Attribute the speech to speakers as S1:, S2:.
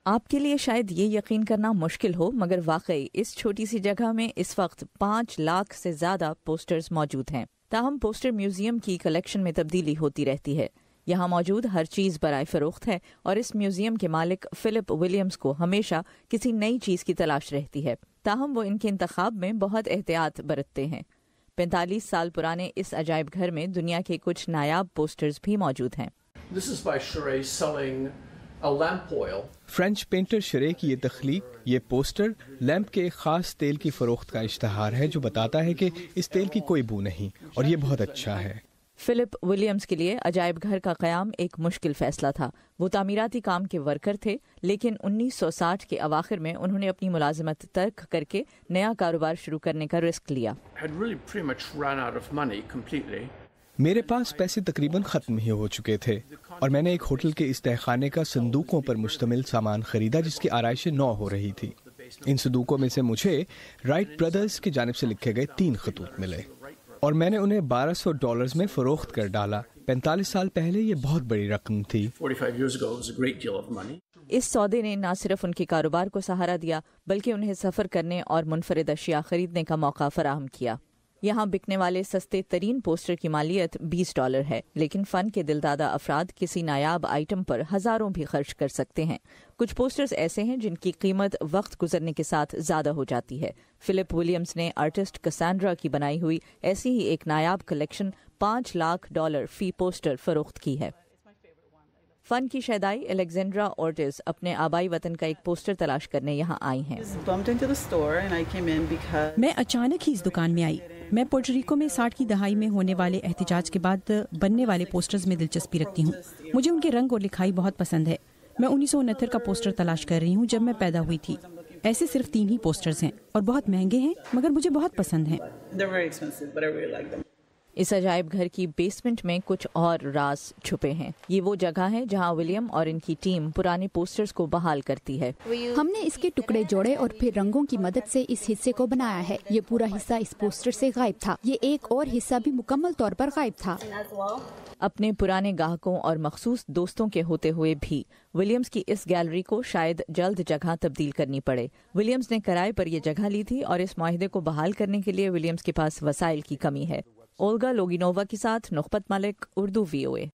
S1: آپ کے لیے شاید یہ یقین کرنا مشکل ہو، مگر واقعی اس چھوٹی سی جگہ میں اس وقت 5 لاکھ سے زیادہ پوسٹرز موجود ہیں۔ تاہم پوسٹر میوزیم کی کلیکشن میں تبدیلی ہوتی رہتی ہے۔ یہاں موجود ہر چیز برائے فروخت ہے اور اس میوزیم کے مالک فلپ ولیمز کو ہمیشہ کسی نئی چیز کی تلاش رہتی ہے، تاہم وہ ان کے انتخاب میں بہت احتیاط برتتے ہیں۔ 45 سال پرانے اس عجائب گھر میں دنیا کے کچھ نایاب پوسٹرز بھی موجود ہیں۔
S2: فرینچ پینٹر شرے کی یہ تخلیق، یہ پوسٹر لیمپ کے ایک خاص تیل کی فروخت کا اشتہار ہے جو بتاتا ہے کہ اس تیل کی کوئی بو نہیں اور یہ بہت اچھا ہے۔
S1: فلپ ولیمز کے لیے عجائب گھر کا قیام ایک مشکل فیصلہ تھا۔ وہ تعمیراتی کام کے ورکر تھے، لیکن 1960 کے اواخر میں انہوں نے اپنی ملازمت ترک کر کے نیا کاروبار شروع کرنے کا رسک لیا۔
S2: میرے پاس پیسے تقریباً ختم ہی ہو چکے تھے اور میں نے ایک ہوٹل کے اس تہخانے کا صندوقوں پر مشتمل سامان خریدا جس کی آرائش نو ہو رہی تھی۔ ان صندوقوں میں سے مجھے رائٹ برادرز کی جانب سے لکھے گئے 3 خطوط ملے اور میں نے انہیں $1200 میں فروخت کر ڈالا۔ 45 سال پہلے یہ بہت بڑی رقم تھی۔
S1: اس سودے نے نہ صرف ان کے کاروبار کو سہارا دیا بلکہ انہیں سفر کرنے اور منفرد اشیاء خریدنے کا موقع فراہم کیا۔ یہاں بکنے والے سستے ترین پوسٹر کی مالیت $20 ہے، لیکن فن کے دلدادہ افراد کسی نایاب آئٹم پر ہزاروں بھی خرچ کر سکتے ہیں۔ کچھ پوسٹرز ایسے ہیں جن کی قیمت وقت گزرنے کے ساتھ زیادہ ہو جاتی ہے۔ فلپ ولیمز نے آرٹسٹ کسانڈرا کی بنائی ہوئی ایسی ہی ایک نایاب کلیکشن $5 لاکھ فی پوسٹر فروخت کی ہے۔ فن کی شیدائی الیگزینڈرا اورٹز اپنے آبائی وطن کا ایک پوسٹر تلاش کرنے یہاں آئی ہیں۔
S3: میں اچانک ہی اس دکان میں آئی۔ میں پورٹریکو میں 60 کی دہائی میں ہونے والے احتجاج کے بعد بننے والے پوسٹرز میں دلچسپی رکھتی ہوں۔ مجھے ان کے رنگ اور لکھائی بہت پسند ہے۔ میں 1969 کا پوسٹر تلاش کر رہی ہوں جب میں پیدا ہوئی تھی۔ ایسے صرف 3 ہی پوسٹرز ہیں اور بہت مہنگے ہیں مگر مجھے بہت پسند ہیں۔
S1: اس عجائب گھر کی بیسمنٹ میں کچھ اور راز چھپے ہیں۔ یہ وہ جگہ ہے جہاں ولیم اور ان کی ٹیم پرانے پوسٹرز کو بحال کرتی ہے۔
S4: ہم نے اس کے ٹکڑے جوڑے اور پھر رنگوں کی مدد سے اس حصے کو بنایا ہے۔ یہ پورا حصہ اس پوسٹر سے غائب تھا۔ یہ ایک اور حصہ بھی مکمل طور پر غائب تھا۔
S1: اپنے پرانے گاہکوں اور مخصوص دوستوں کے ہوتے ہوئے بھی ولیمز کی اس گیلری کو شاید جلد جگہ تبدیل کرنی پڑے۔ ولیمز نے کرائے پر یہ جگہ لی تھی اور اس معاہدے کو بحال کرنے کے لیے ولیمز کے پاس وسائل کی کمی ہے۔ اولگا لوگینووا کے ساتھ نخبت ملک، اردو VOA۔